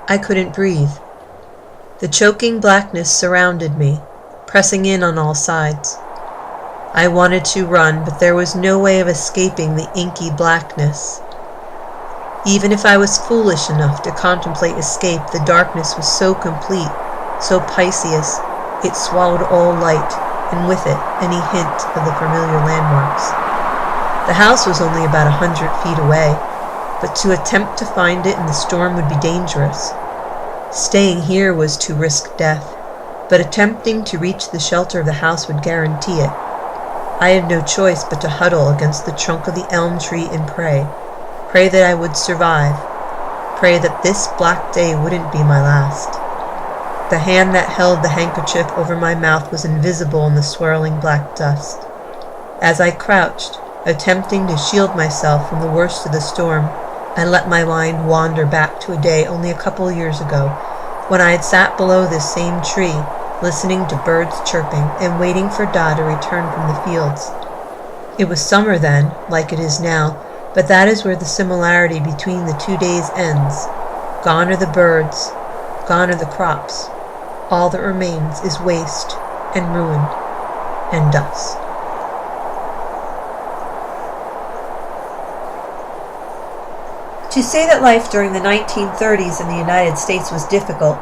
I couldn't breathe. The choking blackness surrounded me, pressing in on all sides. I wanted to run, but there was no way of escaping the inky blackness. Even if I was foolish enough to contemplate escape, the darkness was so complete, so Pisceus, it swallowed all light, and with it any hint of the familiar landmarks. The house was only about 100 feet away, but to attempt to find it in the storm would be dangerous. Staying here was to risk death, but attempting to reach the shelter of the house would guarantee it. I had no choice but to huddle against the trunk of the elm tree and pray that I would survive, pray that this black day wouldn't be my last. The hand that held the handkerchief over my mouth was invisible in the swirling black dust. As I crouched, attempting to shield myself from the worst of the storm, I let my mind wander back to a day only a couple years ago, when I had sat below this same tree, listening to birds chirping and waiting for Da to return from the fields. It was summer then, like it is now, but that is where the similarity between the 2 days ends. Gone are the birds, gone are the crops. All that remains is waste and ruin and dust. To say that life during the 1930s in the United States was difficult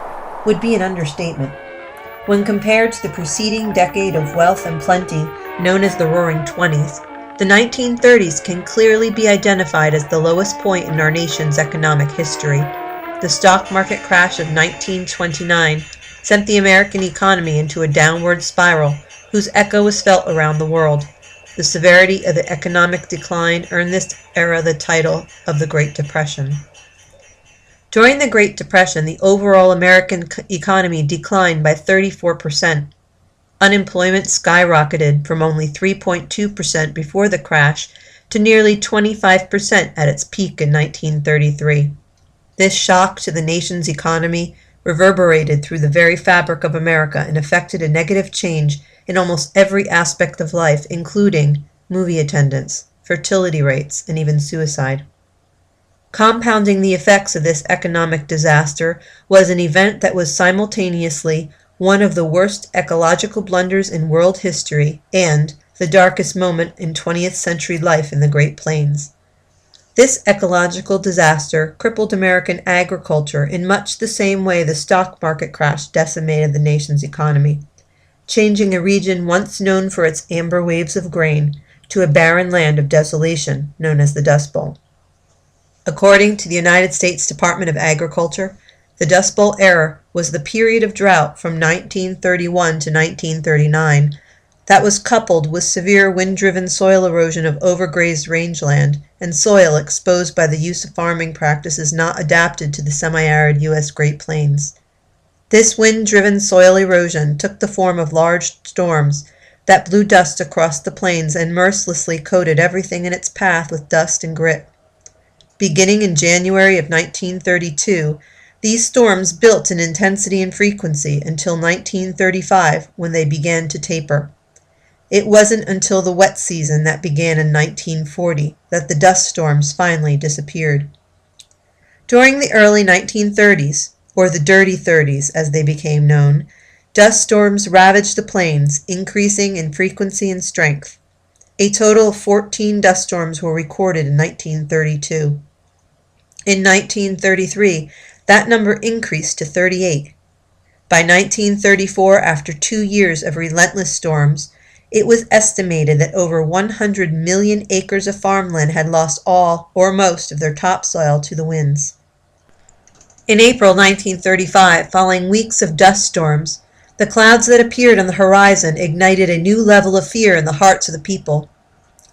would be an understatement. When compared to the preceding decade of wealth and plenty, known as the Roaring Twenties, the 1930s can clearly be identified as the lowest point in our nation's economic history. The stock market crash of 1929 sent the American economy into a downward spiral whose echo was felt around the world. The severity of the economic decline earned this era the title of the Great Depression. During the Great Depression, the overall American economy declined by 34%. Unemployment skyrocketed from only 3.2% before the crash to nearly 25% at its peak in 1933. This shock to the nation's economy reverberated through the very fabric of America and effected a negative change in almost every aspect of life, including movie attendance, fertility rates, and even suicide. Compounding the effects of this economic disaster was an event that was simultaneously one of the worst ecological blunders in world history and the darkest moment in 20th century life in the Great Plains. This ecological disaster crippled American agriculture in much the same way the stock market crash decimated the nation's economy, changing a region once known for its amber waves of grain to a barren land of desolation known as the Dust Bowl. According to the United States Department of Agriculture, the Dust Bowl era was the period of drought from 1931 to 1939 that was coupled with severe wind-driven soil erosion of overgrazed rangeland and soil exposed by the use of farming practices not adapted to the semi-arid U.S. Great Plains. This wind-driven soil erosion took the form of large storms that blew dust across the plains and mercilessly coated everything in its path with dust and grit. Beginning in January of 1932, these storms built in intensity and frequency until 1935, when they began to taper. It wasn't until the wet season that began in 1940 that the dust storms finally disappeared. During the early 1930s, or the Dirty 30s as they became known, dust storms ravaged the plains, increasing in frequency and strength. A total of 14 dust storms were recorded in 1932. In 1933, that number increased to 38. By 1934, after 2 years of relentless storms, it was estimated that over 100 million acres of farmland had lost all or most of their topsoil to the winds. In April 1935, following weeks of dust storms, the clouds that appeared on the horizon ignited a new level of fear in the hearts of the people.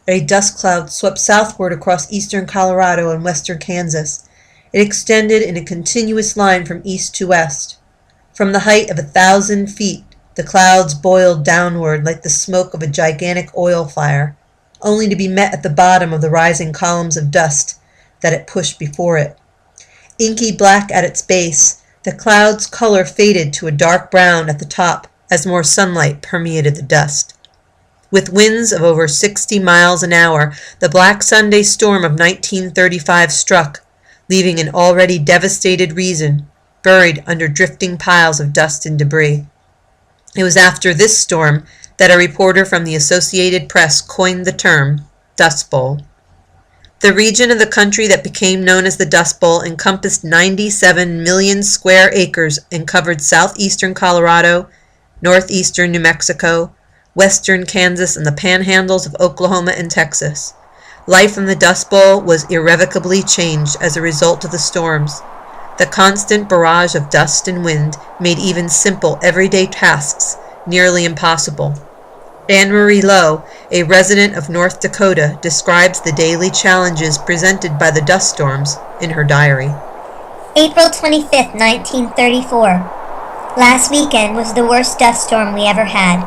A dust cloud swept southward across eastern Colorado and western Kansas. It extended in a continuous line from east to west. From the height of 1,000 feet, the clouds boiled downward like the smoke of a gigantic oil fire, only to be met at the bottom of the rising columns of dust that it pushed before it. Inky black at its base, the cloud's color faded to a dark brown at the top as more sunlight permeated the dust. With winds of over 60 miles an hour, the Black Sunday storm of 1935 struck, leaving an already devastated region buried under drifting piles of dust and debris. It was after this storm that a reporter from the Associated Press coined the term Dust Bowl. The region of the country that became known as the Dust Bowl encompassed 97 million square acres and covered southeastern Colorado, northeastern New Mexico, western Kansas, and the panhandles of Oklahoma and Texas. Life in the Dust Bowl was irrevocably changed as a result of the storms. The constant barrage of dust and wind made even simple everyday tasks nearly impossible. Anne Marie Lowe, a resident of North Dakota, describes the daily challenges presented by the dust storms in her diary. April 25, 1934. Last weekend was the worst dust storm we ever had.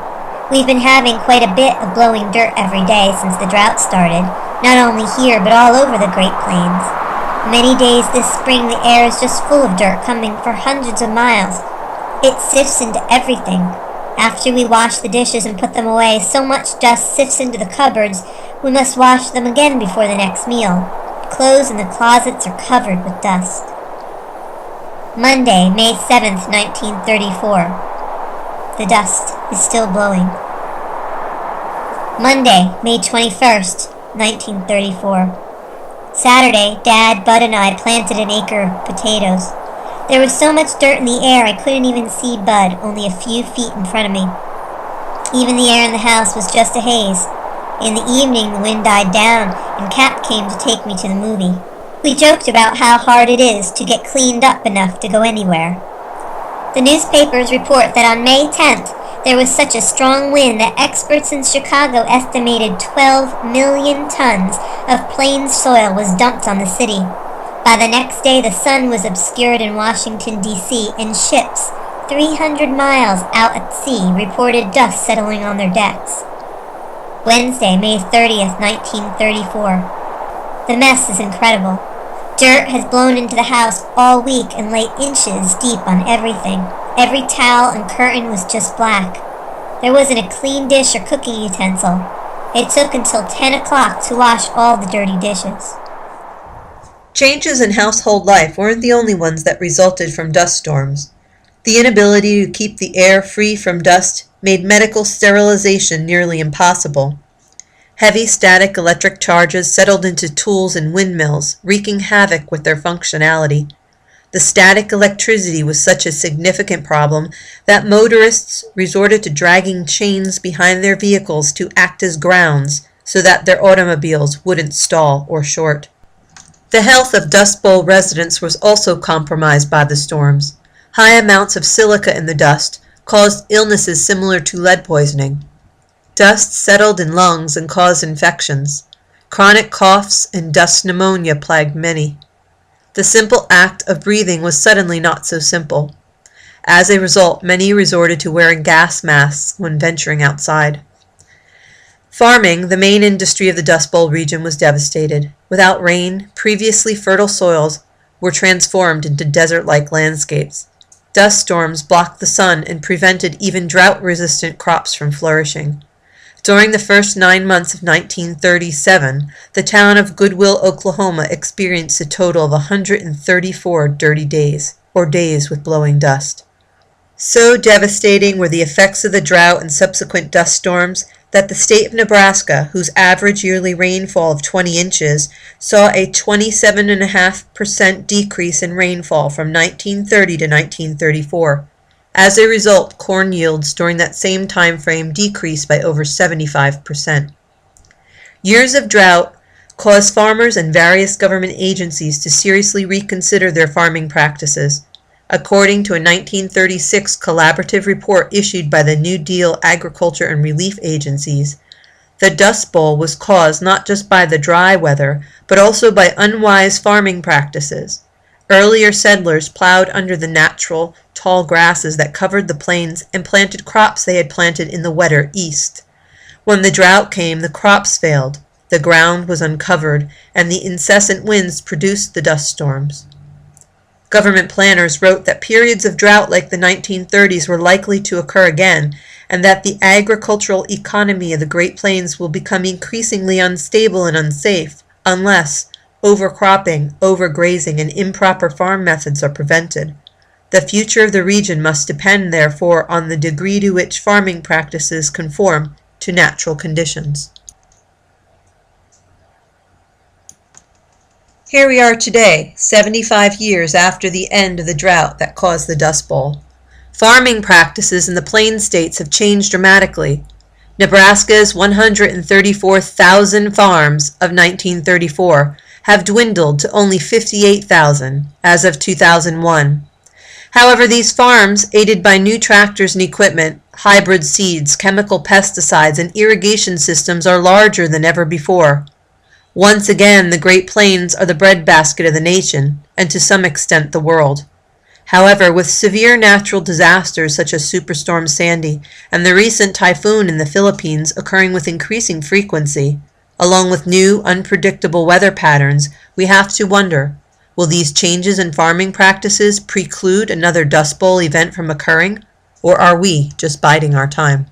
We've been having quite a bit of blowing dirt every day since the drought started, not only here but all over the Great Plains. Many days this spring the air is just full of dirt coming for hundreds of miles. It sifts into everything. After we wash the dishes and put them away, so much dust sifts into the cupboards, we must wash them again before the next meal. Clothes in the closets are covered with dust. Monday, May 7th, 1934. The dust is still blowing. Monday, May 21st, 1934. Saturday, Dad, Bud, and I planted an acre of potatoes. There was so much dirt in the air I couldn't even see Bud, only a few feet in front of me. Even the air in the house was just a haze. In the evening, the wind died down, and Cap came to take me to the movie. We joked about how hard it is to get cleaned up enough to go anywhere. The newspapers report that on May 10th, there was such a strong wind that experts in Chicago estimated 12 million tons of plain soil was dumped on the city. By the next day, the sun was obscured in Washington, D.C., and ships 300 miles out at sea reported dust settling on their decks. Wednesday, May 30th, 1934. The mess is incredible. Dirt has blown into the house all week and lay inches deep on everything. Every towel and curtain was just black. There wasn't a clean dish or cooking utensil. It took until 10 o'clock to wash all the dirty dishes. Changes in household life weren't the only ones that resulted from dust storms. The inability to keep the air free from dust made medical sterilization nearly impossible. Heavy static electric charges settled into tools and windmills, wreaking havoc with their functionality. The static electricity was such a significant problem that motorists resorted to dragging chains behind their vehicles to act as grounds so that their automobiles wouldn't stall or short. The health of Dust Bowl residents was also compromised by the storms. High amounts of silica in the dust caused illnesses similar to lead poisoning. Dust settled in lungs and caused infections. Chronic coughs and dust pneumonia plagued many. The simple act of breathing was suddenly not so simple. As a result, many resorted to wearing gas masks when venturing outside. Farming, the main industry of the Dust Bowl region, was devastated. Without rain, previously fertile soils were transformed into desert-like landscapes. Dust storms blocked the sun and prevented even drought-resistant crops from flourishing. During the first 9 months of 1937, the town of Goodwill, Oklahoma experienced a total of 134 dirty days, or days with blowing dust. So devastating were the effects of the drought and subsequent dust storms that the state of Nebraska, whose average yearly rainfall of 20 inches, saw a 27.5% decrease in rainfall from 1930 to 1934. As a result, corn yields during that same time frame decreased by over 75%. Years of drought caused farmers and various government agencies to seriously reconsider their farming practices. According to a 1936 collaborative report issued by the New Deal Agriculture and Relief Agencies, the Dust Bowl was caused not just by the dry weather, but also by unwise farming practices. Earlier settlers plowed under the natural, tall grasses that covered the plains and planted crops they had planted in the wetter east. When the drought came, the crops failed, the ground was uncovered, and the incessant winds produced the dust storms. Government planners wrote that periods of drought like the 1930s were likely to occur again, and that the agricultural economy of the Great Plains will become increasingly unstable and unsafe unless overcropping, overgrazing, and improper farm methods are prevented. The future of the region must depend, therefore, on the degree to which farming practices conform to natural conditions. Here we are today, 75 years after the end of the drought that caused the Dust Bowl. Farming practices in the Plains states have changed dramatically. Nebraska's 134,000 farms of 1934 have dwindled to only 58,000 as of 2001. However, these farms, aided by new tractors and equipment, hybrid seeds, chemical pesticides, and irrigation systems, are larger than ever before. Once again, the Great Plains are the breadbasket of the nation, and to some extent the world. However, with severe natural disasters such as Superstorm Sandy and the recent typhoon in the Philippines occurring with increasing frequency, along with new, unpredictable weather patterns, we have to wonder, will these changes in farming practices preclude another Dust Bowl event from occurring, or are we just biding our time?